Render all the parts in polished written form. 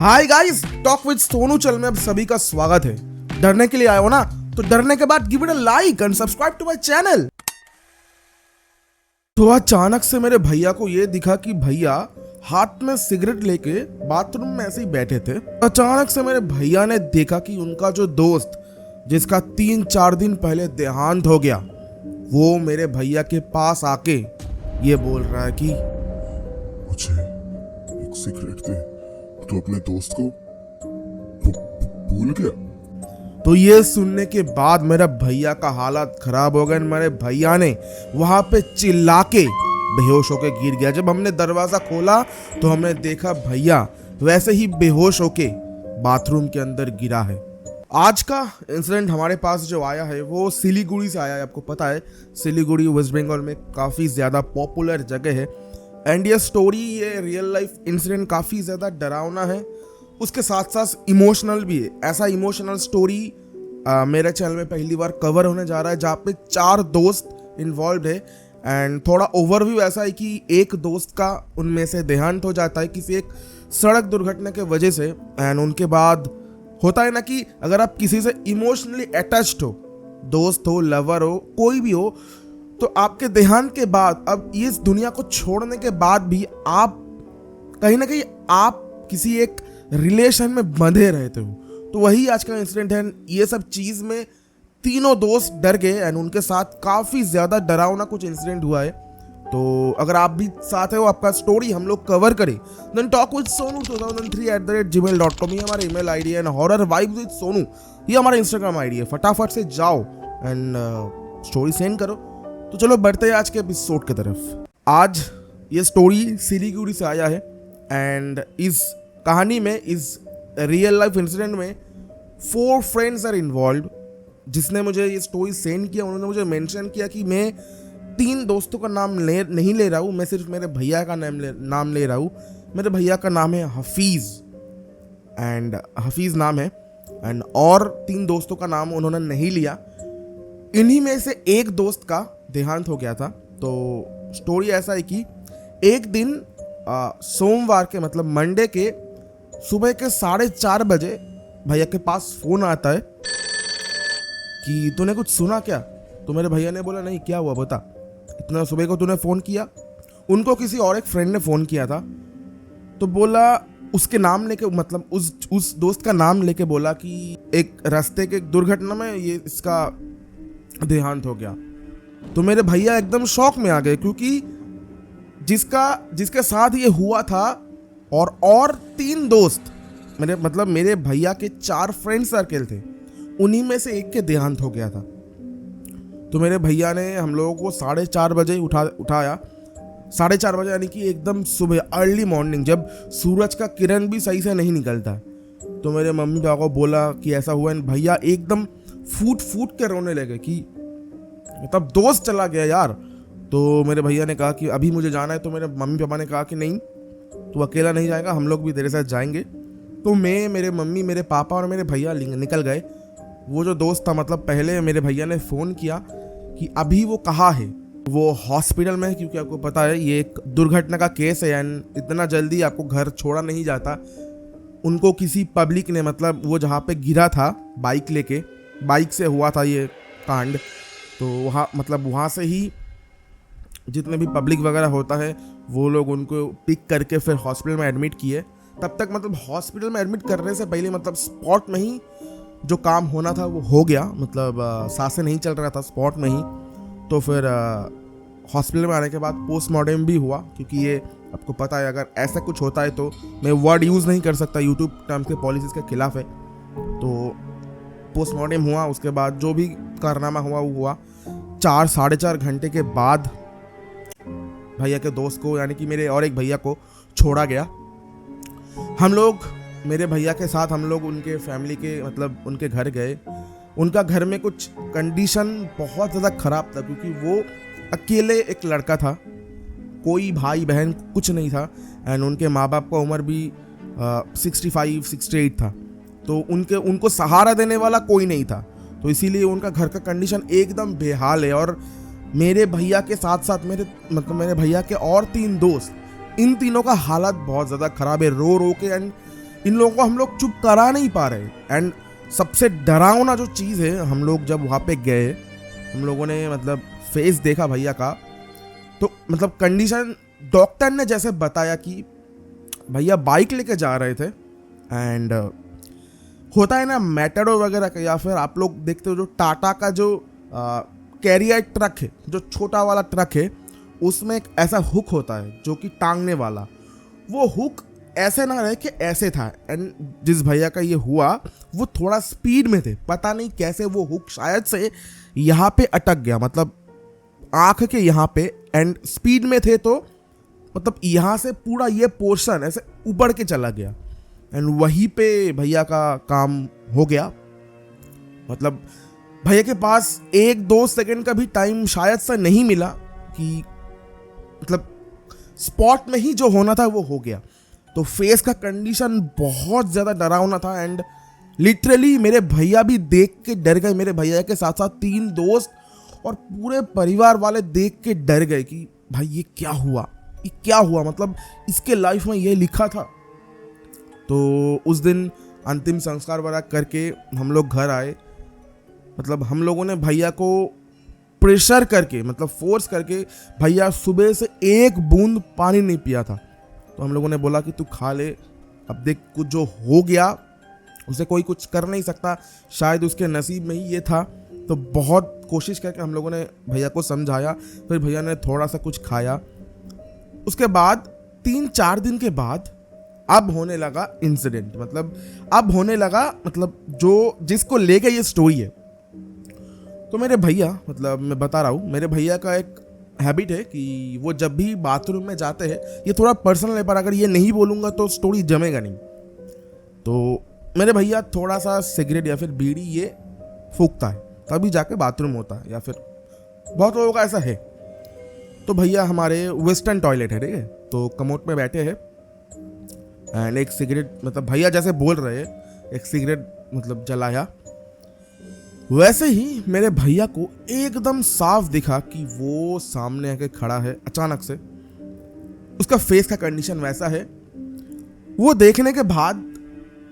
Hi guys, talk with Sonu चल में अब सभी का स्वागत है। डरने के लिए आए हो ना, तो डरने के बाद give it a like and subscribe to my channel. तो अचानक से मेरे भैया को ये दिखा कि भैया हाथ में सिगरेट लेके बाथरूम में ऐसे ही बैठे थे। अचानक से मेरे भैया ने देखा कि उनका जो दोस्त जिसका 3-4 दिन पहले देहांत हो गया, वो मेरे भैया के पास आके ये बोल रहा है कि मुझे एक सिगरेट दे, तो अपने दोस्त को भूल गया। तो ये सुनने के बाद मेरा भैया का हालत खराब हो गया। मेरे भैया ने वहां पे चिल्ला के बेहोश होके गिर गया। जब हमने दरवाजा खोला तो हमने देखा भैया वैसे ही बेहोश होके बाथरूम के अंदर गिरा है। आज का इंसिडेंट हमारे पास जो आया है वो सिलीगुड़ी से आया है। आपको पता है सिलीगुड़ी वेस्ट बंगाल में काफ़ी ज़्यादा पॉपुलर जगह है। एंड ये स्टोरी, ये रियल लाइफ इंसिडेंट काफ़ी ज़्यादा डरावना है, उसके साथ साथ इमोशनल भी है। ऐसा इमोशनल स्टोरी मेरे चैनल में पहली बार कवर होने जा रहा है, जहाँ पे 4 दोस्त इन्वॉल्व है। एंड थोड़ा ओवरव्यू ऐसा है कि एक दोस्त का उनमें से देहांत हो जाता है किसी एक सड़क दुर्घटना के वजह से। एंड उनके बाद होता है ना कि अगर आप किसी से इमोशनली अटैच्ड हो, दोस्त हो, लवर हो, कोई भी हो, तो आपके देहांत के बाद, अब इस दुनिया को छोड़ने के बाद भी आप कहीं ना कहीं आप किसी एक रिलेशन में बंधे रहते हो। तो वही आज का इंसिडेंट है। ये सब चीज़ में तीनों दोस्त डर गए एंड उनके साथ काफ़ी ज़्यादा डरावना कुछ इंसिडेंट हुआ है। तो अगर आप भी साथ हो, आपका स्टोरी हम लोग कवर करें, then talk with Sonu 2003@gmail.com ये हमारा ईमेल आईडी है। And horror vibes with Sonu ये हमारा इंस्टाग्राम आईडी है। फटाफट से जाओ एंड स्टोरी सेंड करो। तो चलो बढ़ते हैं आज के एपिसोड की तरफ। आज ये स्टोरी सिलीगुड़ी से आया है एंड इस कहानी में, इस रियल लाइफ इंसिडेंट में 4 फ्रेंड्स आर इन्वॉल्व। जिसने मुझे ये स्टोरी सेंड किया उन्होंने मुझे मेंशन किया कि मैं 3 दोस्तों का नाम नहीं ले रहा हूँ, मैं सिर्फ मेरे भैया का नाम ले रहा हूँ। मेरे भैया का नाम है हफीज़ एंड हफीज़ नाम है। एंड और 3 दोस्तों का नाम उन्होंने नहीं लिया। इन्हीं में से एक दोस्त का देहांत हो गया था। तो स्टोरी ऐसा है कि एक दिन सोमवार के मतलब मंडे के सुबह के 4:30 बजे भैया के पास फ़ोन आता है कि तूने कुछ सुना क्या। तो मेरे भैया ने बोला नहीं, क्या हुआ बता, इतना सुबह को तूने फ़ोन किया। उनको किसी और एक फ्रेंड ने फ़ोन किया था। तो बोला उसके नाम लेके, मतलब उस दोस्त का नाम लेके बोला कि एक रास्ते के दुर्घटना में ये इसका देहांत हो गया। तो मेरे भैया एकदम शॉक में आ गए, क्योंकि जिसके साथ ये हुआ था और 3 दोस्त मेरे भैया के 4 फ्रेंड सर्कल थे, उन्हीं में से एक के देहांत हो गया था। तो मेरे भैया ने हम लोगों को 4:30 बजे उठाया। 4:30 बजे यानी कि एकदम सुबह, अर्ली मॉर्निंग, जब सूरज का किरण भी सही से नहीं निकलता। तो मेरे मम्मी पापा को बोला कि ऐसा हुआ। भैया एकदम फूट के रोने लगे कि तब दोस्त चला गया यार। तो मेरे भैया ने कहा कि अभी मुझे जाना है। तो मेरे मम्मी पापा ने कहा कि नहीं, तू अकेला नहीं जाएगा, हम लोग भी तेरे साथ जाएंगे। तो मैं, मेरे मम्मी, मेरे पापा और मेरे भैया निकल गए। वो जो दोस्त था, मतलब पहले मेरे भैया ने फ़ोन किया कि अभी वो कहाँ है। वो हॉस्पिटल में है, क्योंकि आपको पता है ये एक दुर्घटना का केस है एंड इतना जल्दी आपको घर छोड़ा नहीं जाता। उनको किसी पब्लिक ने, मतलब वो जहाँ पे गिरा था बाइक से हुआ था ये कांड, तो वहाँ से ही जितने भी पब्लिक वगैरह होता है वो लोग उनको पिक करके फिर हॉस्पिटल में एडमिट किए। तब तक मतलब हॉस्पिटल में एडमिट करने से पहले मतलब स्पॉट में ही जो काम होना था वो हो गया। मतलब सांसें नहीं चल रहा था स्पॉट में ही। तो फिर हॉस्पिटल में आने के बाद पोस्टमार्टम भी हुआ, क्योंकि ये आपको पता है अगर ऐसा कुछ होता है तो मैं वर्ड यूज़ नहीं कर सकता, यूट्यूब टर्म्स के पॉलिसीज़ के खिलाफ है। तो पोस्टमार्टम हुआ, उसके बाद जो भी कारनामा हुआ वो हुआ। 4-4.5 घंटे के बाद भैया के दोस्त को, यानी कि मेरे और एक भैया को छोड़ा गया। हम लोग, मेरे भैया के साथ हम लोग उनके फैमिली के, मतलब उनके घर गए। उनका घर में कुछ कंडीशन बहुत ज़्यादा ख़राब था, क्योंकि वो अकेले एक लड़का था, कोई भाई बहन कुछ नहीं था। एंड उनके माँ बाप का उम्र भी 65-68 था। तो उनको सहारा देने वाला कोई नहीं था। तो इसीलिए उनका घर का कंडीशन एकदम बेहाल है। और मेरे भैया के साथ साथ मेरे भैया के और 3 दोस्त, इन तीनों का हालत बहुत ज़्यादा ख़राब है। रो के एंड इन लोगों को हम लोग चुप करा नहीं पा रहे। एंड सबसे डरावना जो चीज़ है, हम लोग जब वहाँ पे गए, हम लोगों ने मतलब फेस देखा भैया का, तो मतलब कंडीशन डॉक्टर ने जैसे बताया कि भैया बाइक लेके जा रहे थे एंड होता है ना मैटाडोर वगैरह का, या फिर आप लोग देखते हो जो टाटा का जो कैरियर ट्रक है, जो छोटा वाला ट्रक है, उसमें एक ऐसा हुक होता है जो कि टांगने वाला, वो हुक ऐसे ना रहे कि ऐसे था। एंड जिस भैया का ये हुआ वो थोड़ा स्पीड में थे, पता नहीं कैसे वो हुक शायद से यहाँ पे अटक गया, मतलब आँख के यहाँ पे, एंड स्पीड में थे तो मतलब यहाँ से पूरा ये पोर्शन ऐसे ऊपर के चला गया एंड वहीं पे भैया का काम हो गया। मतलब भैया के पास 1-2 सेकंड का भी टाइम शायद से नहीं मिला कि मतलब स्पॉट में ही जो होना था वो हो गया। तो फेस का कंडीशन बहुत ज़्यादा डरावना था एंड लिटरली मेरे भैया भी देख के डर गए, मेरे भैया के साथ साथ 3 दोस्त और पूरे परिवार वाले देख के डर गए कि भाई ये क्या हुआ, ये क्या हुआ, मतलब इसके लाइफ में ये लिखा था। तो उस दिन अंतिम संस्कार वगैरह करके हम लोग घर आए। मतलब हम लोगों ने भैया को प्रेशर करके, मतलब फोर्स करके, भैया सुबह से एक बूंद पानी नहीं पिया था, तो हम लोगों ने बोला कि तू खा ले, अब देख कुछ जो हो गया उसे कोई कुछ कर नहीं सकता, शायद उसके नसीब में ही ये था। तो बहुत कोशिश करके हम लोगों ने भैया को समझाया, फिर भैया ने थोड़ा सा कुछ खाया। उसके बाद 3-4 दिन के बाद अब होने लगा इंसिडेंट, मतलब अब होने लगा, मतलब जो जिसको लेके ये स्टोरी है। तो मेरे भैया, मतलब मैं बता रहा हूँ, मेरे भैया का एक हैबिट है कि वो जब भी बाथरूम में जाते हैं, ये थोड़ा पर्सनल है पर अगर ये नहीं बोलूँगा तो स्टोरी जमेगा नहीं। तो मेरे भैया थोड़ा सा सिगरेट या फिर बीड़ी ये फूकता है, तभी जाके बाथरूम होता है, या फिर बहुत लोगों का ऐसा है। तो भैया हमारे वेस्टर्न टॉयलेट है, ठीक है, तो कमोड में बैठे हैं एंड एक सिगरेट, मतलब भैया जैसे बोल रहे हैं, एक सिगरेट मतलब जलाया। वैसे ही मेरे भैया को एकदम साफ दिखा कि वो सामने आके खड़ा है अचानक से। उसका फेस का कंडीशन वैसा है। वो देखने के बाद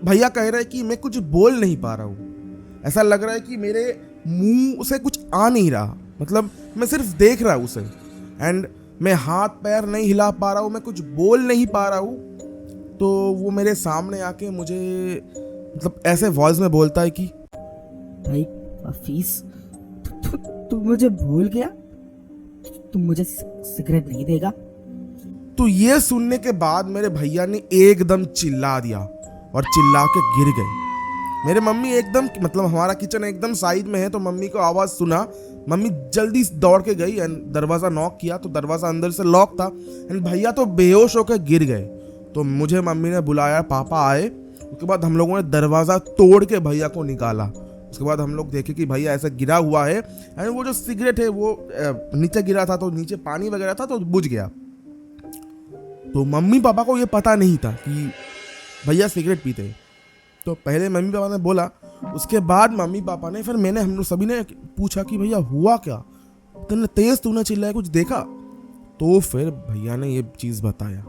भैया कह रहे हैं कि मैं कुछ बोल नहीं पा रहा हूँ, ऐसा लग रहा है कि मेरे मुंह से कुछ आ नहीं रहा, मतलब मैं सिर्फ देख रहा हूँ उसे एंड मैं हाथ पैर नहीं हिला पा रहा हूँ, मैं कुछ बोल नहीं पा रहा हूँ। तो वो मेरे सामने आके मुझे मतलब ऐसे वॉइस में बोलता है कि भाई हफीज, तू मुझे भूल गया, तुम मुझे सिगरेट नहीं देगा। तो ये सुनने के बाद मेरे भैया ने एकदम चिल्ला दिया और चिल्ला के गिर गए। मेरे मम्मी एकदम, मतलब हमारा किचन एकदम साइड में है, तो मम्मी को आवाज़ सुना, मम्मी जल्दी दौड़ के गई एंड दरवाज़ा नॉक किया, तो दरवाज़ा अंदर से लॉक था एंड भैया तो बेहोश होकर गिर गए। तो मुझे मम्मी ने बुलाया, पापा आए, उसके बाद हम लोगों ने दरवाज़ा तोड़ के भैया को निकाला। उसके बाद हम लोग देखे कि भैया ऐसा गिरा हुआ है एंड वो जो सिगरेट है वो नीचे गिरा था, तो नीचे पानी वगैरह था तो बुझ गया। तो मम्मी पापा को ये पता नहीं था कि भैया सिगरेट पीते हैं। तो पहले मम्मी पापा ने बोला, उसके बाद मम्मी पापा ने, फिर मैंने, हम लोग सभी ने पूछा कि भैया हुआ क्या, तूने तेज तूने चिल्लाया, कुछ देखा? तो फिर भैया ने ये चीज़ बताया।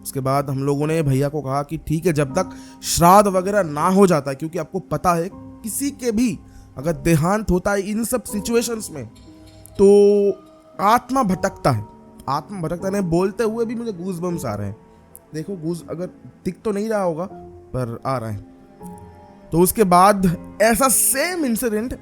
उसके बाद हम लोगों ने भैया को कहा कि ठीक है, जब तक श्राद्ध वगैरह ना हो जाता है, क्योंकि आपको पता है किसी के भी अगर देहांत होता है इन सब सिचुएशंस में तो आत्मा भटकता है। आत्मा भटकता है, बोलते हुए भी मुझे गूज बम्स आ रहे हैं, देखो गूज, अगर दिख तो नहीं रहा होगा पर आ रहा है। तो उसके बाद ऐसा सेम इंसिडेंट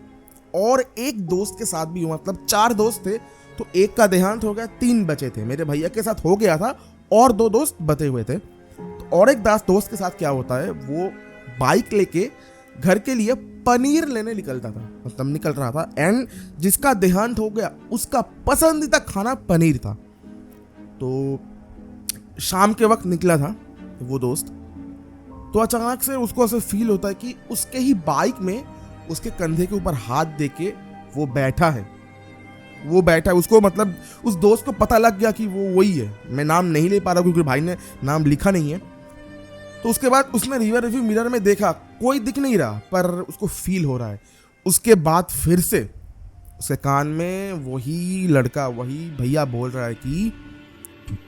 और एक दोस्त के साथ भी हुआ, मतलब 4 दोस्त थे, तो एक का देहांत हो गया, 3 बचे थे। मेरे भैया के साथ हो गया था और 2 दोस्त बचे हुए थे। तो और एक दोस्त के साथ क्या होता है, वो बाइक लेके घर के लिए पनीर लेने निकलता था, मतलब निकल रहा था एंड जिसका देहांत हो गया उसका पसंदीदा खाना पनीर था। तो शाम के वक्त निकला था वो दोस्त, तो अचानक से उसको ऐसे फील होता है कि उसके ही बाइक में उसके कंधे के ऊपर हाथ देके वो बैठा है। उसको, मतलब उस दोस्त को पता लग गया कि वो वही है। मैं नाम नहीं ले पा रहा क्योंकि भाई ने नाम लिखा नहीं है। तो उसके बाद उसने रिवर रिव्यू मिरर में देखा, कोई दिख नहीं रहा पर उसको फील हो रहा है। उसके बाद फिर से उसके कान में वही लड़का, वही भैया बोल रहा है कि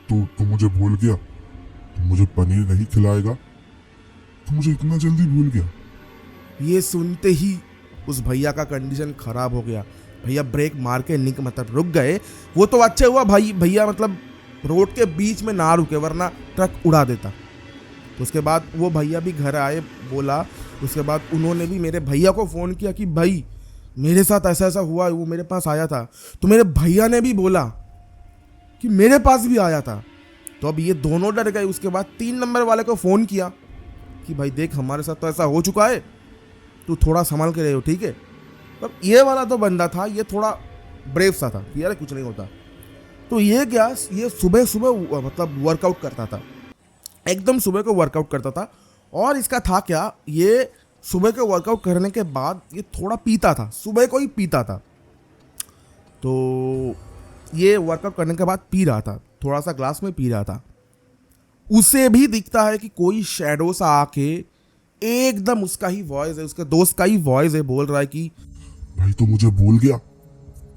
तू मुझे भूल गया, तू मुझे पनीर नहीं खिलाएगा। तू मुझे इतना जल्दी भूल गया? ये सुनते ही उस भैया का कंडीशन खराब हो गया। भैया ब्रेक मार के मतलब रुक गए। वो तो अच्छा हुआ भाई, भैया मतलब रोड के बीच में ना रुके, वरना ट्रक उड़ा देता। तो उसके बाद वो भैया भी घर आए, बोला। उसके बाद उन्होंने भी मेरे भैया को फ़ोन किया कि भाई मेरे साथ ऐसा ऐसा हुआ, वो मेरे पास आया था। तो मेरे भैया ने भी बोला कि मेरे पास भी आया था। तो अब ये दोनों डर गए। उसके बाद 3 नंबर वाले को फ़ोन किया कि भाई देख हमारे साथ तो ऐसा हो चुका है, तू थोड़ा संभाल के रहो, ठीक है। अब ये वाला तो बंदा था, ये थोड़ा ब्रेव सा था कि यार कुछ नहीं होता। तो ये क्या, ये सुबह सुबह मतलब वर्कआउट करता था, एकदम सुबह को वर्कआउट करता था। और इसका था क्या, ये सुबह के वर्कआउट करने के बाद ये थोड़ा पीता था, सुबह को ही पीता था। तो ये वर्कआउट करने के बाद पी रहा था, थोड़ा सा ग्लास में पी रहा था। उसे भी दिखता है कि कोई शैडो सा आके एकदम उसका ही वॉइस है, उसके दोस्त का ही वॉइस है, बोल रहा है कि भाई तू मुझे भूल गया?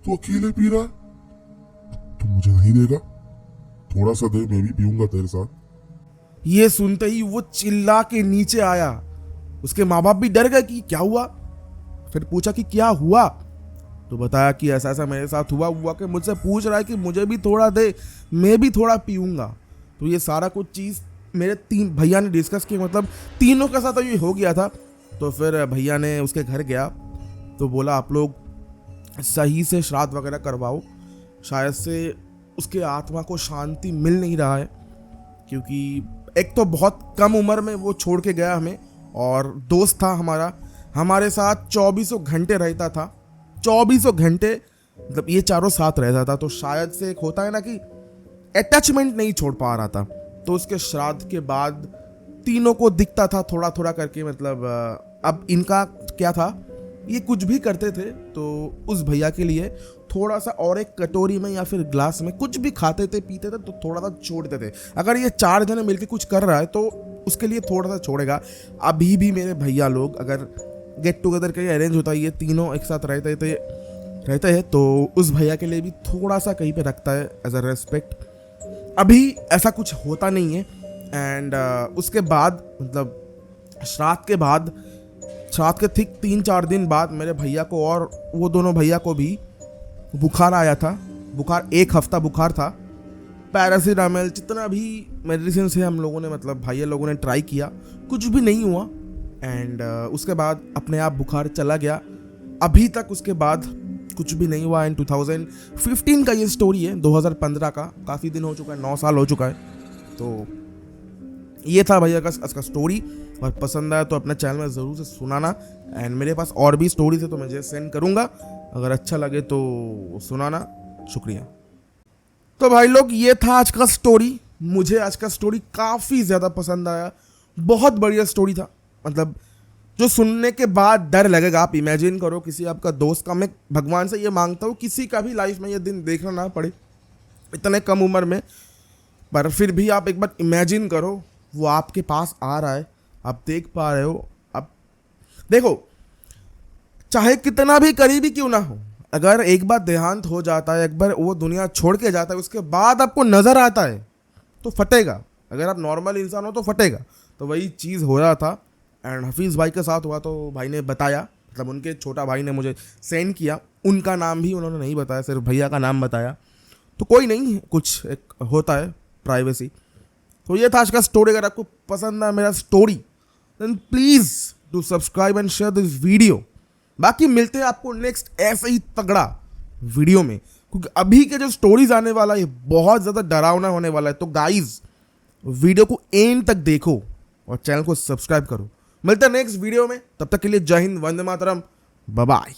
तू अकेले पी रहा है? तू मुझे नहीं देगा? थोड़ा सा दे, मैं भी पीऊंगा तेरे साथ। ये सुनते ही वो चिल्ला के नीचे आया। उसके माँ बाप भी डर गए कि क्या हुआ। फिर पूछा कि क्या हुआ, तो बताया कि ऐसा ऐसा मेरे साथ हुआ कि मुझसे पूछ रहा है कि मुझे भी थोड़ा दे, मैं भी थोड़ा पीऊंगा। तो ये सारा कुछ चीज़ मेरे 3 भैया ने डिस्कस किया, मतलब तीनों के साथ ये हो गया था। तो फिर भैया ने उसके घर गया, तो बोला आप लोग सही से श्राद्ध वगैरह करवाओ, शायद से उसके आत्मा को शांति मिल नहीं रहा है। क्योंकि एक तो बहुत कम उम्र में वो छोड़ के गया हमें, और दोस्त था हमारा, हमारे साथ 24 घंटे रहता था, 24 घंटे मतलब ये चारों साथ रहता था। तो शायद से एक होता है ना कि अटैचमेंट नहीं छोड़ पा रहा था। तो उसके श्राद्ध के बाद तीनों को दिखता था थोड़ा थोड़ा करके, मतलब अब इनका क्या था, ये कुछ भी करते थे तो उस भैया के लिए थोड़ा सा और एक कटोरी में या फिर ग्लास में कुछ भी खाते थे पीते थे तो थोड़ा सा छोड़ते थे। अगर ये 4 जने मिलकर कुछ कर रहा है तो उसके लिए थोड़ा सा छोड़ेगा। अभी भी मेरे भैया लोग अगर गेट टुगेदर कहीं अरेंज होता है, ये तीनों एक साथ रहते हैं तो उस भैया के लिए भी थोड़ा सा कहीं पे रखता है एज अ रेस्पेक्ट। अभी ऐसा कुछ होता नहीं है। एंड उसके बाद मतलब श्राद्ध के ठीक 3-4 दिन बाद मेरे भैया को और वो दोनों भैया को भी बुखार आया था। बुखार 1 हफ्ता बुखार था। पैरासीटामोल जितना भी मेडिसिन से हम लोगों ने मतलब भैया लोगों ने ट्राई किया, कुछ भी नहीं हुआ। एंड उसके बाद अपने आप बुखार चला गया। अभी तक उसके बाद कुछ भी नहीं हुआ। एंड 2015 का ये स्टोरी है, 2015 का, काफ़ी दिन हो चुका है, 9 साल हो चुका है। तो ये था भैया का स्टोरी। और पसंद आया तो अपने चैनल में ज़रूर से सुनाना। एंड मेरे पास और भी स्टोरीज है तो मैं जैसे सेंड करूँगा, अगर अच्छा लगे तो सुनाना। शुक्रिया। तो भाई लोग ये था आज का स्टोरी। मुझे आज का स्टोरी काफ़ी ज़्यादा पसंद आया, बहुत बढ़िया स्टोरी था। मतलब जो सुनने के बाद डर लगेगा, आप इमेजिन करो किसी आपका दोस्त का, मैं भगवान से ये मांगता हूँ किसी का भी लाइफ में ये दिन देखना ना पड़े इतने कम उम्र में। पर फिर भी आप एक बार इमेजिन करो, वो आपके पास आ रहा है, आप देख पा रहे हो। अब देखो, चाहे कितना भी करीबी क्यों ना हो, अगर एक बार देहांत हो जाता है, एक बार वो दुनिया छोड़ के जाता है, उसके बाद आपको नज़र आता है तो फटेगा। अगर आप नॉर्मल इंसान हो तो फटेगा। तो वही चीज़ हो रहा था। एंड हफीज़ भाई के साथ हुआ। तो भाई ने बताया, मतलब उनके छोटा भाई ने मुझे सेंड किया। उनका नाम भी उन्होंने नहीं बताया, सिर्फ भैया का नाम बताया। तो कोई नहीं, कुछ एक होता है प्राइवेसी। तो ये था आज का स्टोरी। अगर आपको पसंद आया मेरा story then please do subscribe and share this video. बाकी मिलते हैं आपको नेक्स्ट ऐसे ही तगड़ा वीडियो में, क्योंकि अभी के जो स्टोरीज आने वाला है बहुत ज़्यादा डरावना होने वाला है। तो गाइज वीडियो को एंड तक देखो और चैनल को सब्सक्राइब करो। मिलते हैं नेक्स्ट वीडियो में, तब तक के लिए जय हिंद, वंदे मातरम, बाय बाय।